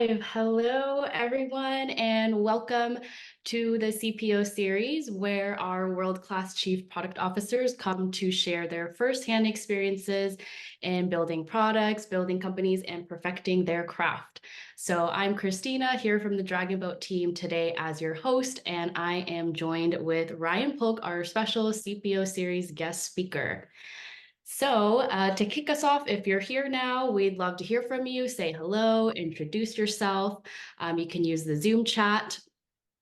Hello, everyone, and welcome to the CPO series, where our world-class chief product officers come to share their firsthand experiences in building products, building companies, and perfecting their craft. So I'm Christina here from the Dragonboat team today as your host, and I am joined with Ryan Polk, our special CPO series guest speaker. So, to kick us off, if you're here now, we'd love to hear from you. Say hello, introduce yourself. You can use the Zoom chat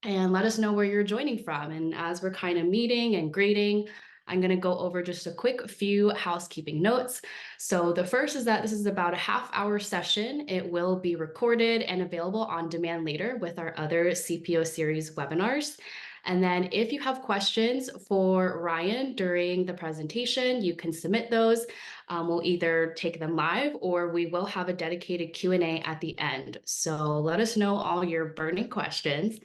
and let us know where you're joining from. And as we're kind of meeting and greeting, I'm going to go over just a quick few housekeeping notes. So, the first is that this is about a half-hour session. It will be recorded and available on demand later with our other CPO series webinars. And then if you have questions for Ryan during the presentation, you can submit those. We'll either take them live or we will have a dedicated Q&A at the end. So let us know all your burning questions.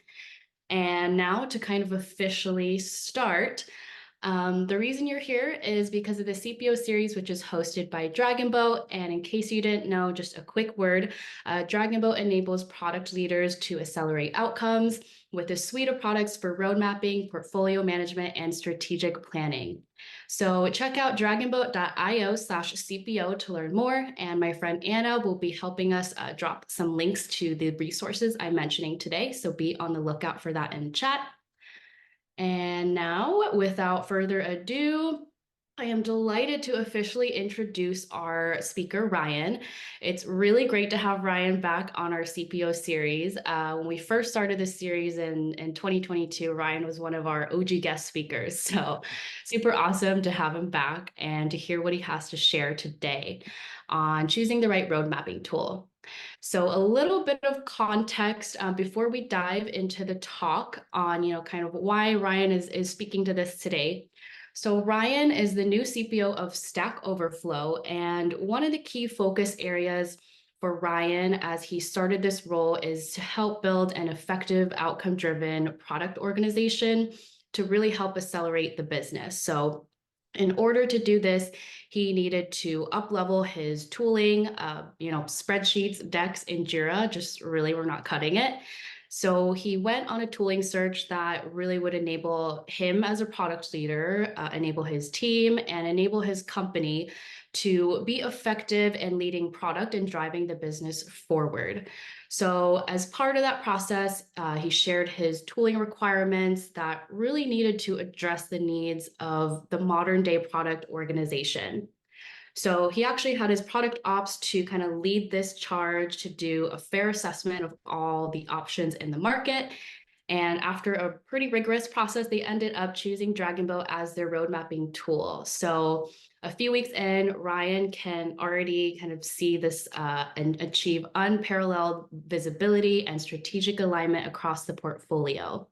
And now to kind of officially start, the reason you're here is because of the CPO series, which is hosted by Dragonboat. And in case you didn't know, just a quick word, Dragonboat enables product leaders to accelerate outcomes with a suite of products for road mapping, portfolio management, and strategic planning. So check out dragonboat.io/CPO to learn more. And my friend Anna will be helping us drop some links to the resources I'm mentioning today. So be on the lookout for that in chat. And now, without further ado, I am delighted to officially introduce our speaker, Ryan. It's really great to have Ryan back on our CPO series. When we first started this series in 2022, Ryan was one of our OG guest speakers. So super awesome to have him back and to hear what he has to share today on choosing the right road mapping tool. So a little bit of context before we dive into the talk on, kind of why Ryan is speaking to this today. So Ryan is the new CPO of Stack Overflow, and one of the key focus areas for Ryan as he started this role is to help build an effective outcome-driven product organization to really help accelerate the business. So in order to do this, he needed to up-level his tooling, spreadsheets, decks in Jira, just really were not cutting it. So he went on a tooling search that really would enable him as a product leader, enable his team, and enable his company to be effective in leading product and driving the business forward. So as part of that process, he shared his tooling requirements that really needed to address the needs of the modern day product organization. So he actually had his product ops to kind of lead this charge to do a fair assessment of all the options in the market. And after a pretty rigorous process, they ended up choosing Dragonboat as their road mapping tool. So a few weeks in, Ryan can already kind of see this and achieve unparalleled visibility and strategic alignment across the portfolio.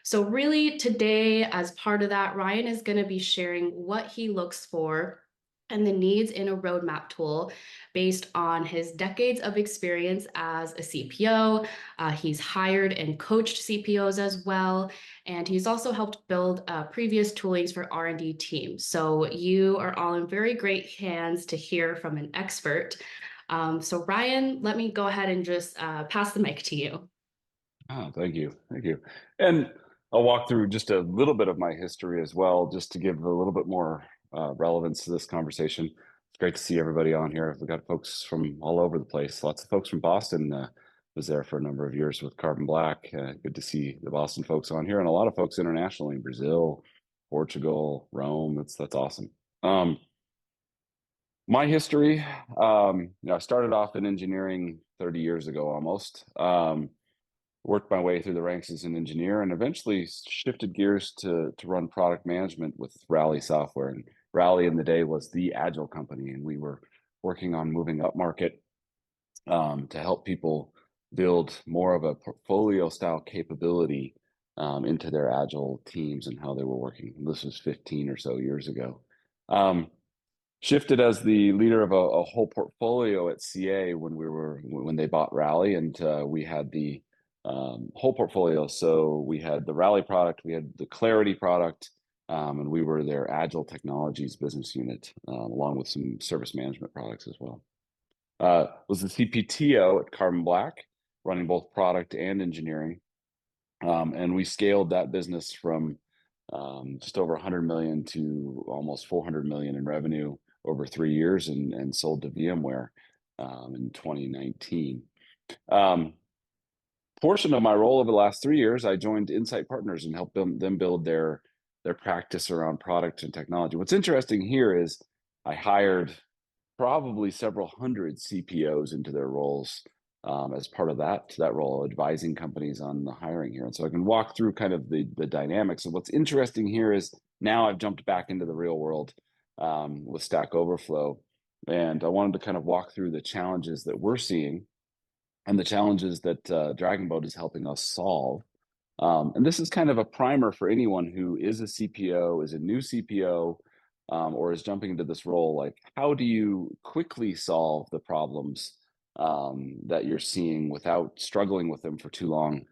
So really today, as part of that, Ryan is going to be sharing what he looks for and the needs in a roadmap tool based on his decades of experience as a CPO. He's hired and coached CPOs as well, and he's also helped build previous toolings for R&D teams. So you are all in very great hands to hear from an expert. So Ryan, let me go ahead and just pass the mic to you. Oh, thank you. Thank you. And I'll walk through just a little bit of my history as well, just to give a little bit more relevance to this conversation. It's great to see everybody on here. We've got folks from all over the place. Lots of folks from Boston. Was there for a number of years with Carbon Black. Good to see the Boston folks on here, and a lot of folks internationally, Brazil, Portugal, Rome. That's awesome. My history, I started off in engineering 30 years ago almost. Worked my way through the ranks as an engineer and eventually shifted gears to run product management with Rally Software. And Rally in the day was the agile company, and we were working on moving up market to help people build more of a portfolio style capability into their agile teams and how they were working. And this was 15 or so years ago. Shifted as the leader of a whole portfolio at CA when they bought Rally, and we had the whole portfolio. So we had the Rally product, we had the Clarity product, and we were their Agile Technologies business unit, along with some service management products as well. Was the CPTO at Carbon Black, running both product and engineering. And we scaled that business from just over 100 million to almost 400 million in revenue over 3 years, and sold to VMware in 2019. Portion of my role over the last 3 years, I joined Insight Partners and helped them build their practice around product and technology. What's interesting here is I hired probably several hundred CPOs into their roles as part of that role, advising companies on the hiring here. And so I can walk through kind of the dynamics. And what's interesting here is now I've jumped back into the real world with Stack Overflow, and I wanted to kind of walk through the challenges that we're seeing and the challenges that Dragonboat is helping us solve. And this is kind of a primer for anyone who is a CPO, is a new CPO, or is jumping into this role. Like, how do you quickly solve the problems that you're seeing without struggling with them for too long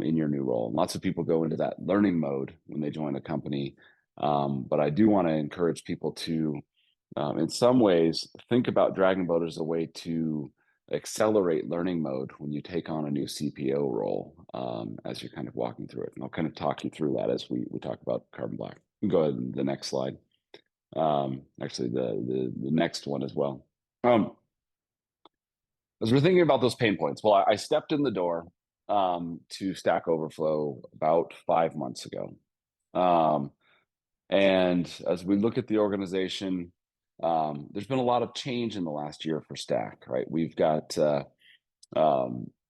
in your new role? And lots of people go into that learning mode when they join a company. But I do want to encourage people to, in some ways, think about Dragonboat as a way to accelerate learning mode when you take on a new CPO role as you're kind of walking through it. And I'll kind of talk you through that as we talk about Carbon Black. You can go ahead to the next slide. Actually, the next one as well. As we're thinking about those pain points, well, I stepped in the door to Stack Overflow about 5 months ago. And as we look at the organization, there's been a lot of change in the last year for Stack, right? We've got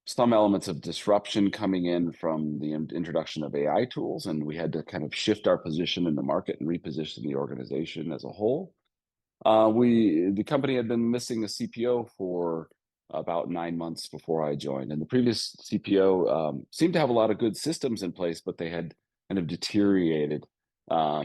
some elements of disruption coming in from the introduction of AI tools, and we had to kind of shift our position in the market and reposition the organization as a whole. The company had been missing a CPO for about 9 months before I joined, and the previous CPO seemed to have a lot of good systems in place, but they had kind of deteriorated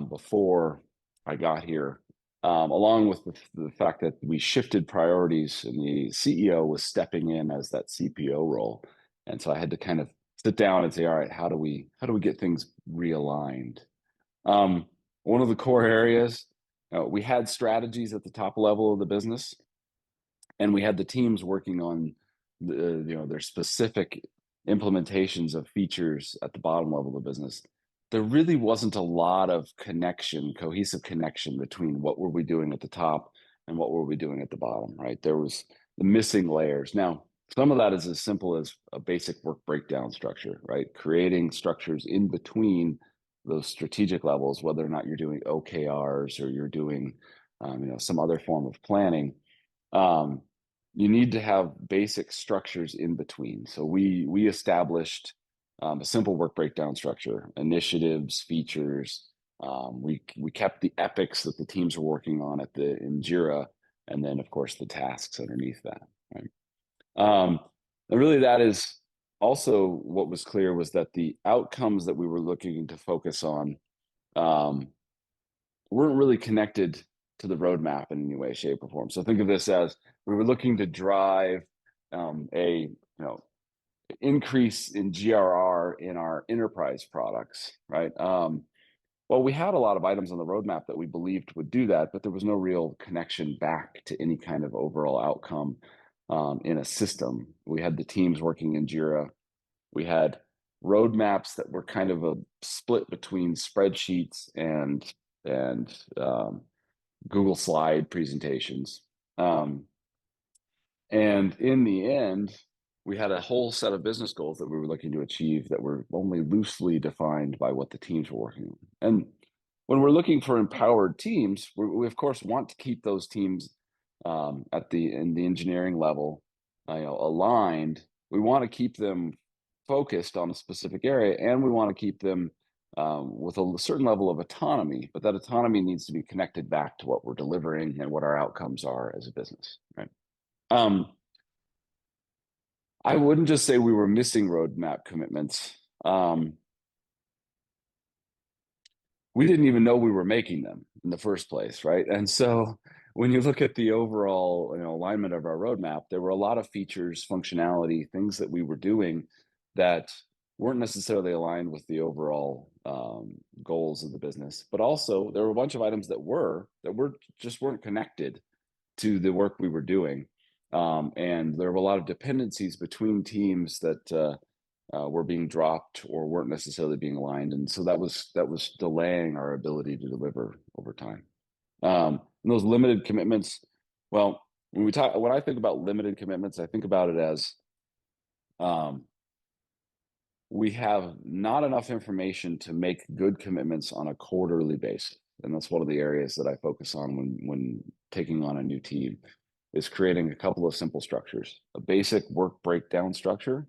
before I got here. Along with the fact that we shifted priorities and the CEO was stepping in as that CPO role. And so I had to kind of sit down and say, all right, how do we get things realigned? One of the core areas, we had strategies at the top level of the business, and we had the teams working on their specific implementations of features at the bottom level of the business. There really wasn't a lot of cohesive connection between what were we doing at the top and what were we doing at the bottom, right? There was the missing layers. Now, some of that is as simple as a basic work breakdown structure, right? Creating structures in between those strategic levels, whether or not you're doing OKRs or you're doing some other form of planning. You need to have basic structures in between. So we established a simple work breakdown structure, initiatives, features. We kept the epics that the teams are working on in Jira, and then of course the tasks underneath that. Right? And really, that is also what was clear was that the outcomes that we were looking to focus on weren't really connected to the roadmap in any way, shape, or form. So think of this as we were looking to drive a increase in GRR in our enterprise products, right? Well, we had a lot of items on the roadmap that we believed would do that, but there was no real connection back to any kind of overall outcome in a system. We had the teams working in Jira. We had roadmaps that were kind of a split between spreadsheets and Google slide presentations. And in the end, we had a whole set of business goals that we were looking to achieve that were only loosely defined by what the teams were working on. And when we're looking for empowered teams, we of course want to keep those teams in the engineering level aligned. We want to keep them focused on a specific area, and we want to keep them with a certain level of autonomy, but that autonomy needs to be connected back to what we're delivering and what our outcomes are as a business, right? I wouldn't just say we were missing roadmap commitments. We didn't even know we were making them in the first place, right? And so when you look at the overall alignment of our roadmap, there were a lot of features, functionality, things that we were doing that weren't necessarily aligned with the overall goals of the business. But also there were a bunch of items that just weren't connected to the work we were doing. And there were a lot of dependencies between teams that were being dropped or weren't necessarily being aligned, and so that was delaying our ability to deliver over time. And those limited commitments, well, when I think about limited commitments, I think about it as um, we have not enough information to make good commitments on a quarterly basis, and that's one of the areas that I focus on when taking on a new team, is creating a couple of simple structures: a basic work breakdown structure,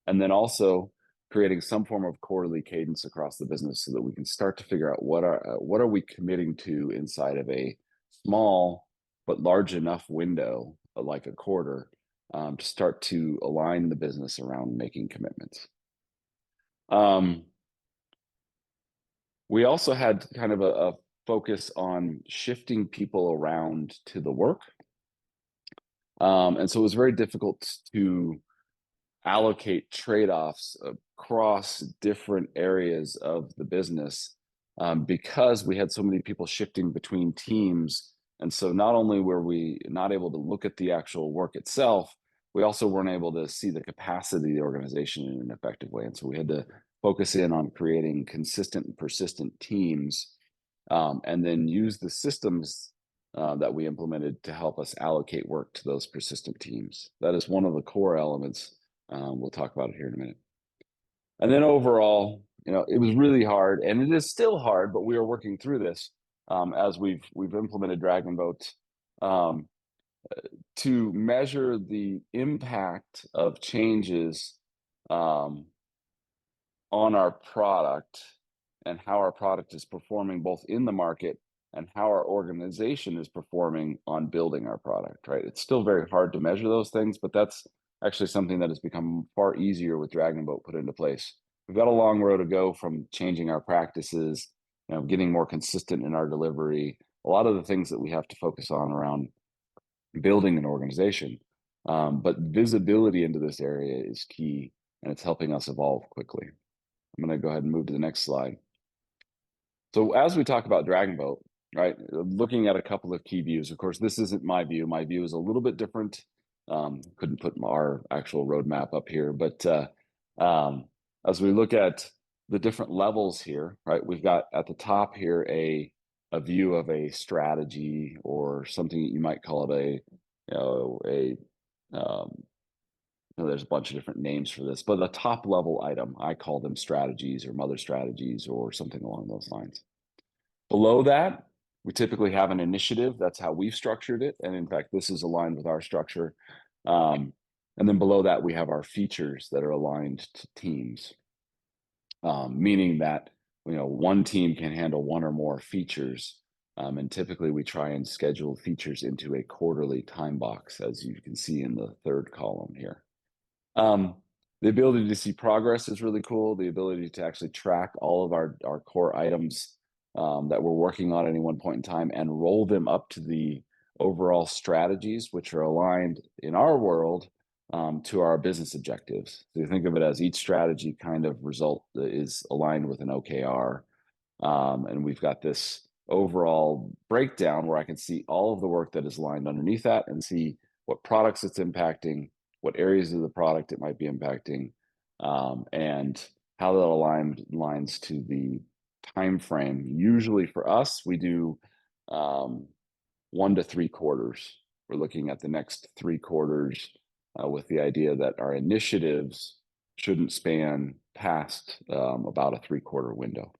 and then also creating some form of quarterly cadence across the business so that we can start to figure out what are we committing to inside of a small but large enough window, like a quarter, to start to align the business around making commitments. Um, we also had kind of a focus on shifting people around to the work. And so it was very difficult to allocate trade-offs across different areas of the business, because we had so many people shifting between teams. And so not only were we not able to look at the actual work itself, we also weren't able to see the capacity of the organization in an effective way. And so we had to focus in on creating consistent and persistent teams, and then use the systems that we implemented to help us allocate work to those persistent teams. That is one of the core elements. We'll talk about it here in a minute. And then overall, it was really hard, and it is still hard, but we are working through this, as we've implemented Dragonboat, um, to measure the impact of changes um, on our product, and how our product is performing both in the market and how our organization is performing on building our product, right? It's still very hard to measure those things, but that's actually something that has become far easier with Dragonboat put into place. We've got a long road to go from changing our practices, getting more consistent in our delivery, a lot of the things that we have to focus on around building an organization. But visibility into this area is key, and it's helping us evolve quickly. I'm going to go ahead and move to the next slide. So as we talk about Dragonboat, right, looking at a couple of key views. Of course, this isn't my view. My view is a little bit different. Couldn't put our actual roadmap up here, but as we look at the different levels here, right, we've got at the top here a view of a strategy, or something you might call it there's a bunch of different names for this, but the top level item, I call them strategies or mother strategies or something along those lines. Below that, we typically have an initiative. That's how we've structured it. And in fact, this is aligned with our structure. And then below that, we have our features that are aligned to teams, meaning that one team can handle one or more features. And typically we try and schedule features into a quarterly time box, as you can see in the third column here. The ability to see progress is really cool. The ability to actually track all of our core items that we're working on at any one point in time, and roll them up to the overall strategies, which are aligned in our world to our business objectives. So you think of it as each strategy kind of result is aligned with an OKR. And we've got this overall breakdown where I can see all of the work that is aligned underneath that, and see what products it's impacting, what areas of the product it might be impacting, and how that aligns to the time frame. Usually for us, we do 1 to 3 quarters. We're looking at the next 3 quarters, with the idea that our initiatives shouldn't span past about a 3-quarter window.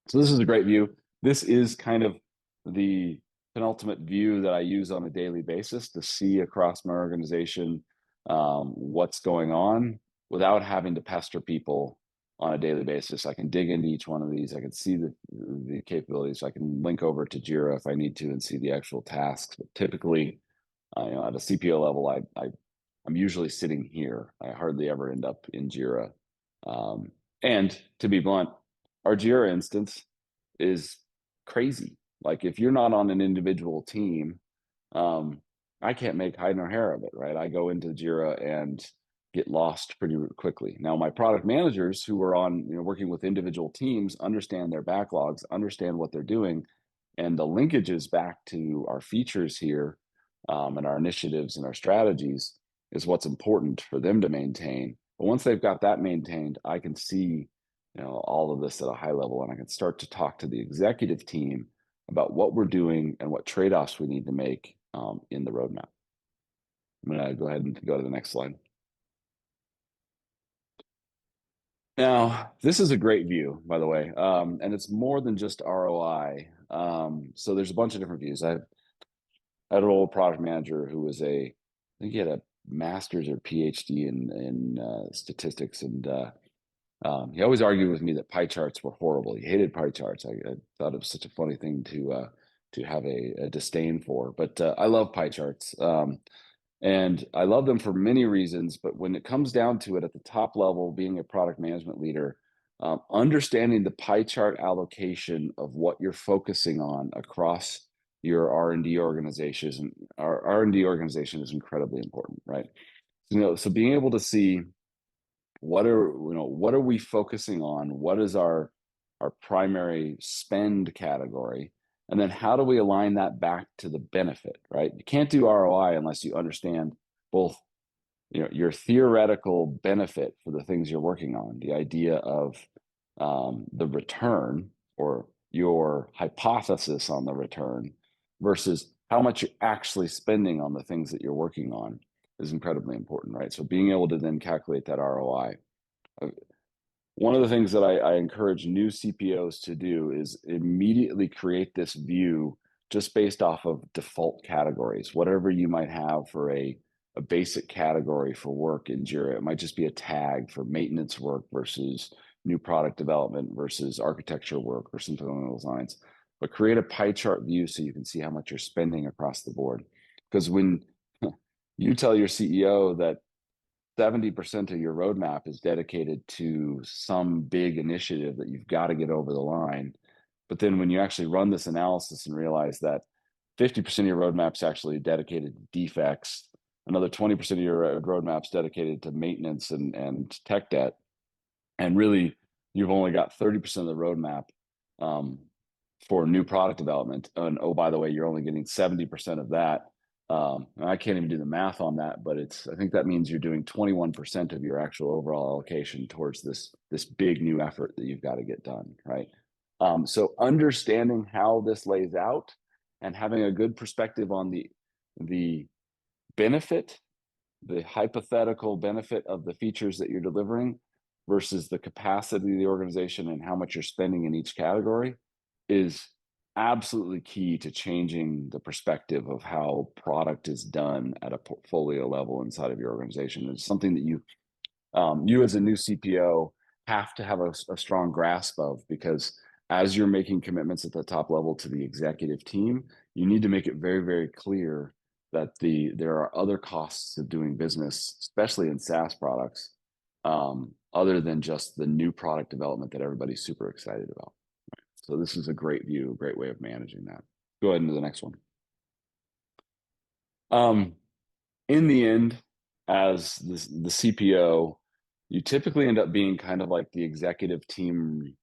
So this is a great view. This is kind of the penultimate view that I use on a daily basis to see across my organization what's going on without having to pester people on a daily basis. I can dig into each one of these. I can see the capabilities. I can link over to Jira if I need to and see the actual tasks. But typically, at a CPO level, I'm usually sitting here. I hardly ever end up in Jira. And to be blunt, our Jira instance is crazy. Like, if you're not on an individual team, I can't make hide nor hair of it, right? I go into Jira and get lost pretty quickly. Now, my product managers who are on, working with individual teams, understand their backlogs, understand what they're doing, and the linkages back to our features here and our initiatives and our strategies is what's important for them to maintain. But once they've got that maintained, I can see, all of this at a high level, and I can start to talk to the executive team about what we're doing and what trade-offs we need to make in the roadmap. I'm going to go ahead and go to the next slide. Now, this is a great view, by the way, and it's more than just ROI. So there's a bunch of different views. I had an old product manager who was I think he had a master's or PhD in statistics, and he always argued with me that pie charts were horrible. He hated pie charts. I thought it was such a funny thing to have a disdain for, but I love pie charts. And I love them for many reasons, but when it comes down to it at the top level, being a product management leader, understanding the pie chart allocation of what you're focusing on across your R&D organizations, and our R&D organization is incredibly important, right? So being able to see what are we focusing on? What is our primary spend category? And then how do we align that back to the benefit, right? You can't do ROI unless you understand both, your theoretical benefit for the things you're working on, the idea of the return or your hypothesis on the return versus how much you're actually spending on the things that you're working on is incredibly important, right? So being able to then calculate that ROI. One of the things that I encourage new CPOs to do is immediately create this view just based off of default categories, whatever you might have for a basic category for work in Jira. It might just be a tag for maintenance work versus new product development versus architecture work or something along those lines. But create a pie chart view so you can see how much you're spending across the board. Because when you tell your CEO that 70% of your roadmap is dedicated to some big initiative that you've got to get over the line. But then when you actually run this analysis and realize that 50% of your roadmap's actually dedicated to defects, another 20% of your roadmap's dedicated to maintenance and tech debt, and really you've only got 30% of the roadmap for new product development. And oh, by the way, you're only getting 70% of that. I can't even do the math on that, but I think that means you're doing 21% of your actual overall allocation towards this big new effort that you've got to get done, right? So understanding how this lays out and having a good perspective on the benefit, the hypothetical benefit of the features that you're delivering versus the capacity of the organization and how much you're spending in each category is absolutely key to changing the perspective of how product is done at a portfolio level inside of your organization. It's something that you as a new CPO have to have a strong grasp of, because as you're making commitments at the top level to the executive team, you need to make it very, very clear that there are other costs of doing business, especially in SaaS products, other than just the new product development that everybody's super excited about. So this is a great view, a great way of managing that. Go ahead into the next one. In the end, as the CPO, you typically end up being kind of like the executive team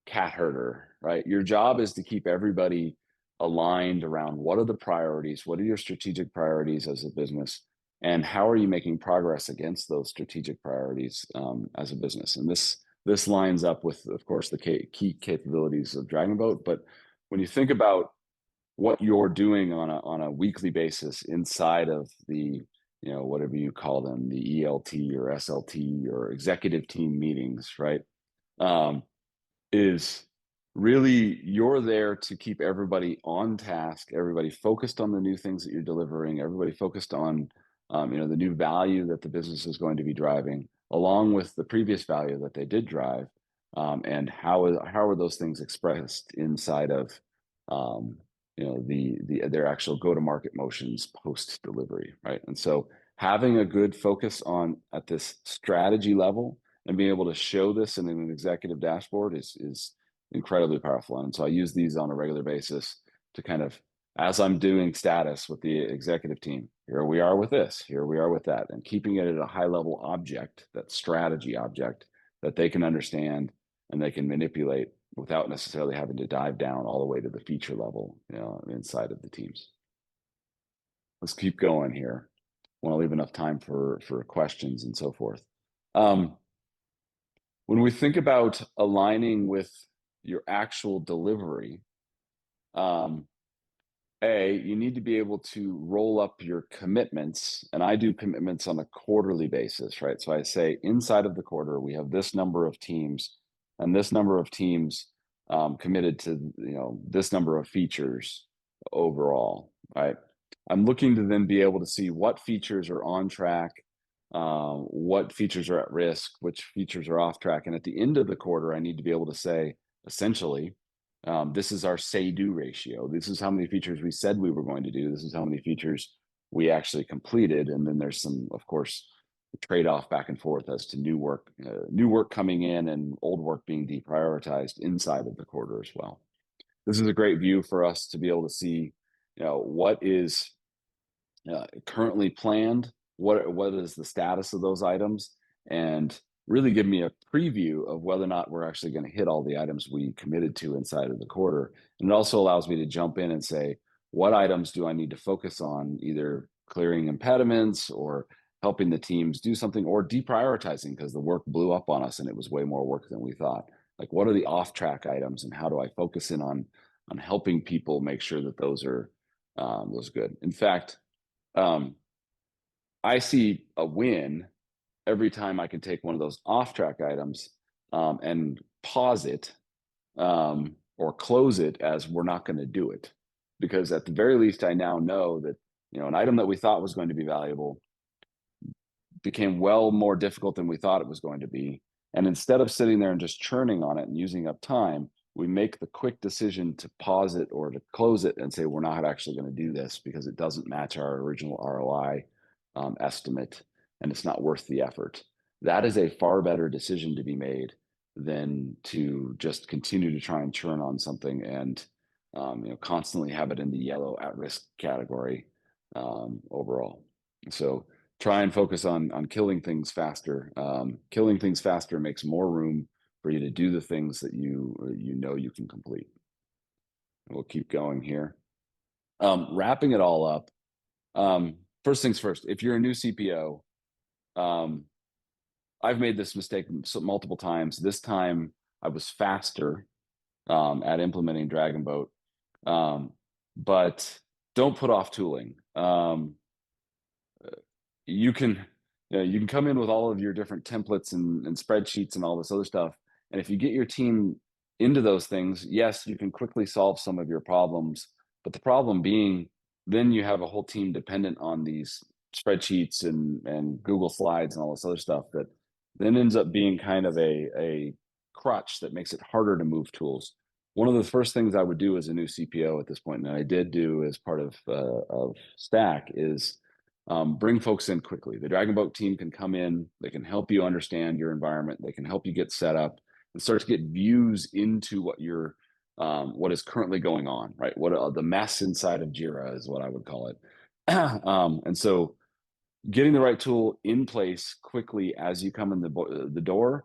cat herder, right? Your job is to keep everybody aligned around what are the priorities, what are your strategic priorities as a business, and how are you making progress against those strategic priorities as a business. And this lines up with, of course, the key capabilities of Dragonboat. But when you think about what you're doing on a weekly basis inside of the, whatever you call them, the ELT or SLT or executive team meetings, right? Is really you're there to keep everybody on task, everybody focused on the new things that you're delivering, everybody focused on the new value that the business is going to be driving, along with the previous value that they did drive, and how are those things expressed inside of their actual go-to-market motions post delivery, right? And so having a good focus on at this strategy level and being able to show this in an executive dashboard is incredibly powerful. And so I use these on a regular basis to kind of, as I'm doing status with the executive team, here we are with this, here we are with that, and keeping it at a high level object, that strategy object that they can understand and they can manipulate without necessarily having to dive down all the way to the feature level, inside of the teams. let's keep going here. Want to leave enough time for questions and so forth. Um, when we think about aligning with your actual delivery, um, you need to be able to roll up your commitments, and I do commitments on a quarterly basis, right? So I say inside of the quarter, we have this number of teams, and this number of teams committed to this number of features overall, right? I'm looking to then be able to see what features are on track, what features are at risk, which features are off track, and at the end of the quarter, I need to be able to say essentially this is our say-do ratio. This is how many features we said we were going to do. This is how many features we actually completed. And then there's some, of course, trade-off back and forth as to new work coming in and old work being deprioritized inside of the quarter as well. This is a great view for us to be able to see, what is currently planned, what is the status of those items, and really give me a preview of whether or not we're actually going to hit all the items we committed to inside of the quarter. And it also allows me to jump in and say, what items do I need to focus on, either clearing impediments or helping the teams do something, or deprioritizing because the work blew up on us and it was way more work than we thought. Like, what are the off track items, and how do I focus in on helping people make sure that those are good. In fact, I see a win every time I can take one of those off track items and pause it or close it as we're not going to do it. Because at the very least, I now know that, an item that we thought was going to be valuable became well more difficult than we thought it was going to be. And instead of sitting there and just churning on it and using up time, we make the quick decision to pause it or to close it and say, we're not actually going to do this because it doesn't match our original ROI estimate, and it's not worth the effort. That is a far better decision to be made than to just continue to try and churn on something and constantly have it in the yellow at risk category overall. So try and focus on killing things faster. Killing things faster makes more room for you to do the things that you you can complete. We'll keep going here. Wrapping it all up. First things first, if you're a new CPO, I've made this mistake multiple times. This time I was faster at implementing Dragonboat, but don't put off tooling. You can come in with all of your different templates and spreadsheets and all this other stuff. And if you get your team into those things, yes, you can quickly solve some of your problems. But the problem being, then you have a whole team dependent on these spreadsheets and Google Slides and all this other stuff that then ends up being kind of a crutch that makes it harder to move tools. One of the first things I would do as a new CPO at this point, and I did do as part of Stack, is bring folks in quickly. The Dragonboat team can come in, they can help you understand your environment, they can help you get set up and start to get views into what is currently going on, right? What the mess inside of Jira is what I would call it. And so getting the right tool in place quickly as you come in the door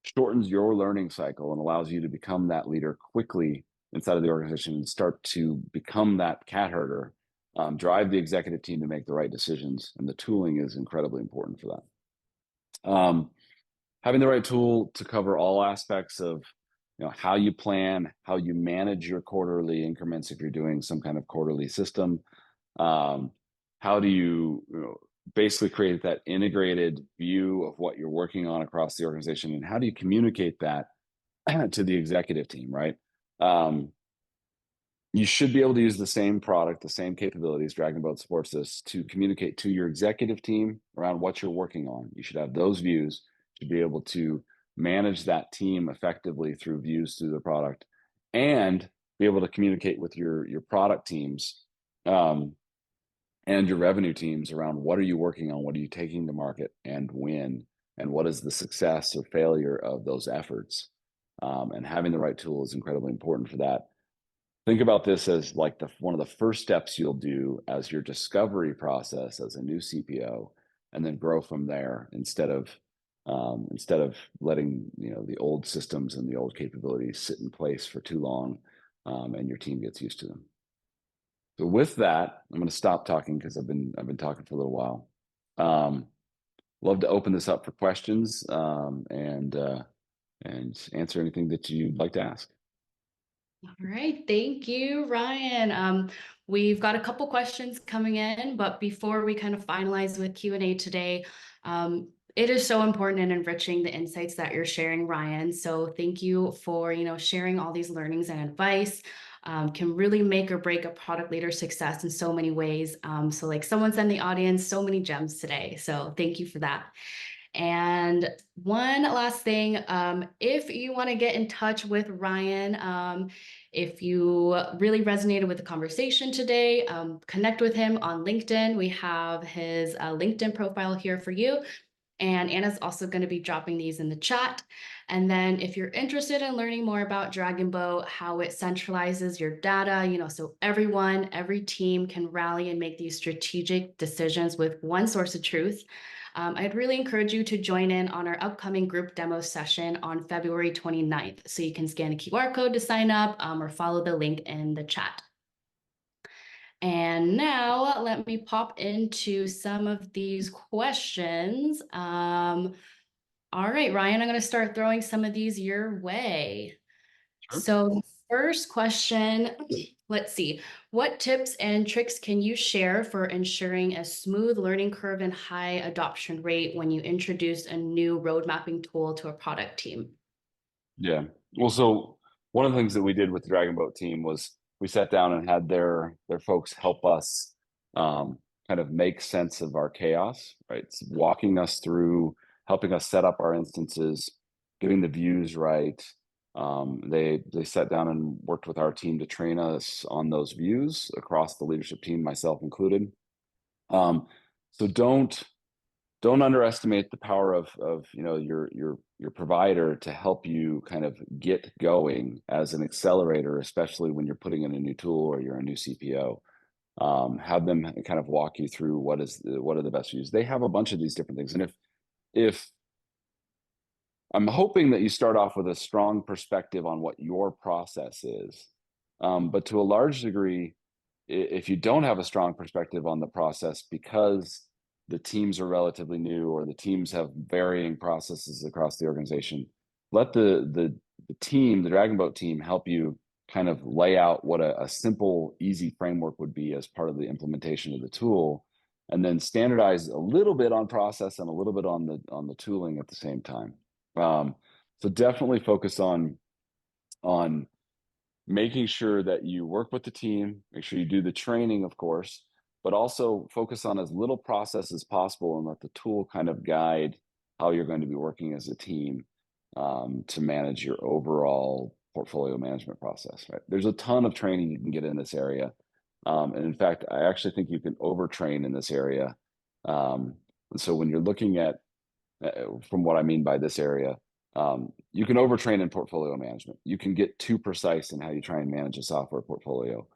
shortens your learning cycle and allows you to become that leader quickly inside of the organization and start to become that cat herder. Drive the executive team to make the right decisions, and the tooling is incredibly important for that. Having the right tool to cover all aspects of how you plan, how you manage your quarterly increments if you're doing some kind of quarterly system. How do you basically create that integrated view of what you're working on across the organization, and how do you communicate that to the executive team, right? You should be able to use the same product, the same capabilities, Dragonboat supports this, to communicate to your executive team around what you're working on. You should have those views to be able to manage that team effectively through views through the product, and be able to communicate with your product teams and your revenue teams around what are you working on, what are you taking to market, and when, and what is the success or failure of those efforts. And having the right tool is incredibly important for that. Think about this as like one of the first steps you'll do as your discovery process as a new CPO, and then grow from there instead of letting the old systems and the old capabilities sit in place for too long, and your team gets used to them. So with that, I'm going to stop talking because I've been talking for a little while. Love to open this up for questions, and answer anything that you'd like to ask. All right, thank you, Ryan. We've got a couple questions coming in, but before we kind of finalize with Q&A today, it is so important and enriching the insights that you're sharing, Ryan. So thank you for, sharing all these learnings and advice. Can really make or break a product leader success in so many ways. So like someone said in the audience, so many gems today. So thank you for that. And one last thing, if you want to get in touch with Ryan, if you really resonated with the conversation today, connect with him on LinkedIn. We have his LinkedIn profile here for you. And Anna's also going to be dropping these in the chat. And then if you're interested in learning more about Dragonboat, how it centralizes your data, so every team can rally and make these strategic decisions with one source of truth. I'd really encourage you to join in on our upcoming group demo session on February 29th. So you can scan a QR code to sign up or follow the link in the chat. And now let me pop into some of these questions. All right, Ryan, I'm going to start throwing some of these your way. Sure. So first question, let's see. What tips and tricks can you share for ensuring a smooth learning curve and high adoption rate when you introduce a new road mapping tool to a product team? Yeah. Well, so one of the things that we did with the Dragonboat team was we sat down and had their folks help us kind of make sense of our chaos, right? So walking us through, helping us set up our instances, getting the views right. They sat down and worked with our team to train us on those views across the leadership team, myself included. So don't underestimate the power of your provider to help you kind of get going as an accelerator, especially when you're putting in a new tool or you're a new CPO. Have them kind of walk you through what are the best views. They have a bunch of these different things, and if I'm hoping that you start off with a strong perspective on what your process is, but to a large degree, if you don't have a strong perspective on the process because the teams are relatively new or the teams have varying processes across the organization, let the team, the Dragonboat team, help you kind of lay out what a simple, easy framework would be as part of the implementation of the tool, and then standardize a little bit on process and a little bit on the tooling at the same time. So definitely focus on making sure that you work with the team, make sure you do the training, of course, but also focus on as little process as possible and let the tool kind of guide how you're going to be working as a team to manage your overall portfolio management process, right? There's a ton of training you can get in this area. And in fact, I actually think you can overtrain in this area. And so when you're looking at, from what I mean by this area, you can overtrain in portfolio management. You can get too precise in how you try and manage a software portfolio.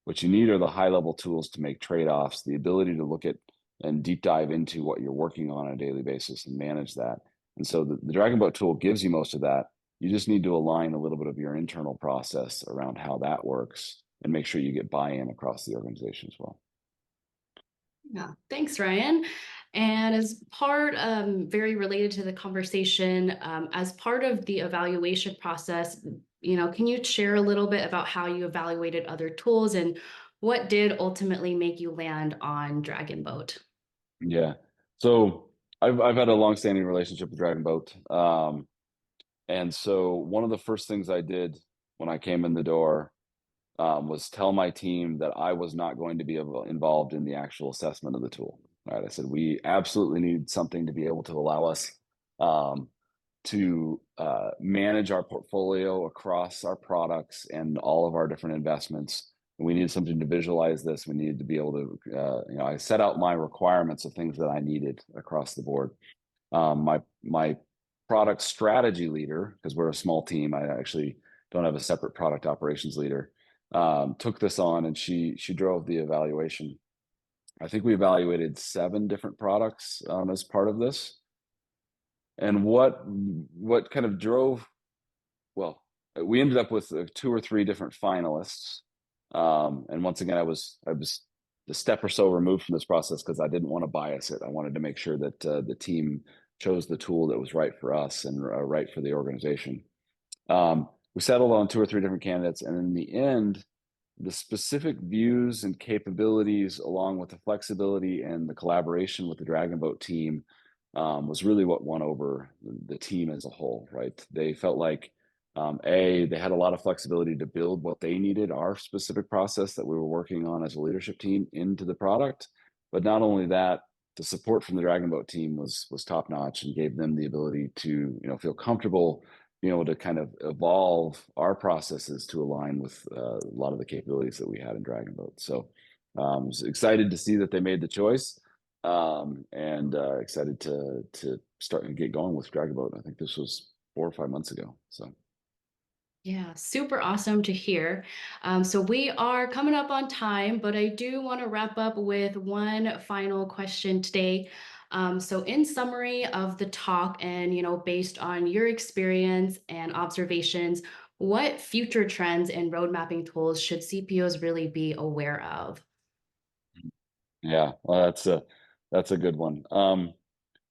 What you need are the high level tools to make trade-offs, the ability to look at and deep dive into what you're working on a daily basis and manage that. And so the Dragonboat tool gives you most of that. You just need to align a little bit of your internal process around how that works and make sure you get buy-in across the organization as well. Yeah, thanks, Ryan. And as part, very related to the conversation, as part of the evaluation process, can you share a little bit about how you evaluated other tools and what did ultimately make you land on Dragonboat? Yeah. So I've had a long-standing relationship with Dragonboat. And so one of the first things I did when I came in the door was tell my team that I was not going to be involved in the actual assessment of the tool. Right? I said we absolutely need something to be able to allow us to manage our portfolio across our products and all of our different investments. And we needed something to visualize this. We needed to be able to, I set out my requirements of things that I needed across the board. My product strategy leader, because we're a small team, I actually don't have a separate product operations leader, took this on and she drove the evaluation. I think we evaluated 7 different products as part of this. And what kind of drove, well, we ended up with 2 or 3 different finalists. And once again, I was a step or so removed from this process because I didn't want to bias it. I wanted to make sure that the team chose the tool that was right for us and right for the organization. We settled on 2 or 3 different candidates, and in the end, the specific views and capabilities, along with the flexibility and the collaboration with the Dragonboat team, was really what won over the team as a whole. Right? They felt like they had a lot of flexibility to build what they needed, our specific process that we were working on as a leadership team, into the product. But not only that, the support from the Dragonboat team was top notch and gave them the ability to feel comfortable being able to kind of evolve our processes to align with a lot of the capabilities that we had in Dragonboat. So I was excited to see that they made the choice, and excited to start and get going with Dragonboat. I think this was 4 or 5 months ago. So Yeah, super awesome to hear. So we are coming up on time, but I do want to wrap up with one final question today. So in summary of the talk and, based on your experience and observations, what future trends and road mapping tools should CPOs really be aware of? yeah, well, that's a good one.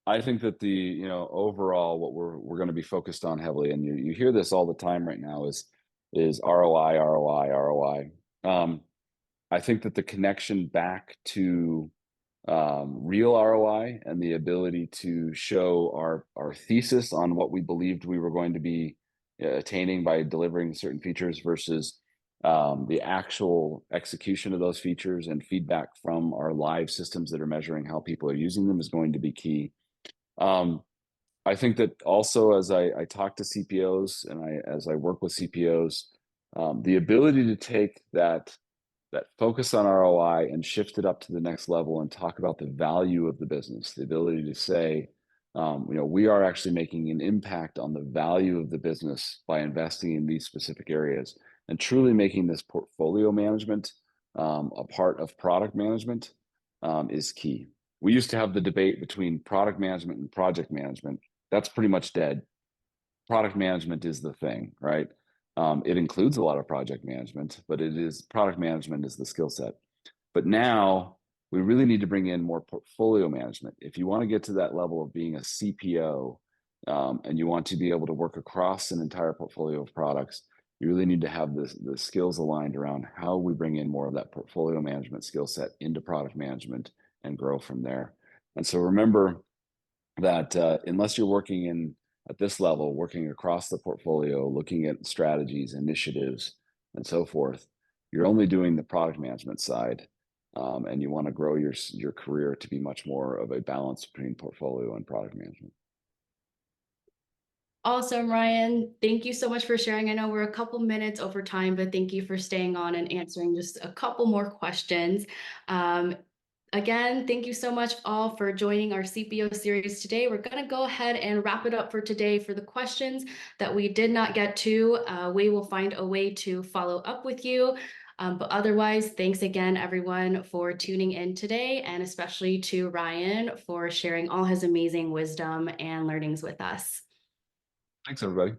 I think that the overall what we're going to be focused on heavily, and you hear this all the time right now, is ROI, ROI, ROI. I think that the connection back to real ROI and the ability to show our thesis on what we believed we were going to be attaining by delivering certain features versus the actual execution of those features and feedback from our live systems that are measuring how people are using them is going to be key. Um, I think that also as I talk to CPOs and as I work with CPOs, the ability to take that focus on ROI and shift it up to the next level and talk about the value of the business, the ability to say, we are actually making an impact on the value of the business by investing in these specific areas and truly making this portfolio management a part of product management is key. We used to have the debate between product management and project management. That's pretty much dead. Product management is the thing, right? It includes a lot of project management, but product management is the skill set. But now we really need to bring in more portfolio management. If you want to get to that level of being a CPO, and you want to be able to work across an entire portfolio of products, you really need to have the skills aligned around how we bring in more of that portfolio management skill set into product management and grow from there. And so remember that unless you're working at this level, working across the portfolio, looking at strategies, initiatives, and so forth, you're only doing the product management side, and you want to grow your career to be much more of a balance between portfolio and product management. Awesome, Ryan. Thank you so much for sharing. I know we're a couple minutes over time, but thank you for staying on and answering just a couple more questions. Um, Again, thank you so much all for joining our CPO series today. We're going to go ahead and wrap it up for today. For the questions that we did not get to, we will find a way to follow up with you. But otherwise, thanks again, everyone, for tuning in today, and especially to Ryan for sharing all his amazing wisdom and learnings with us. Thanks, everybody.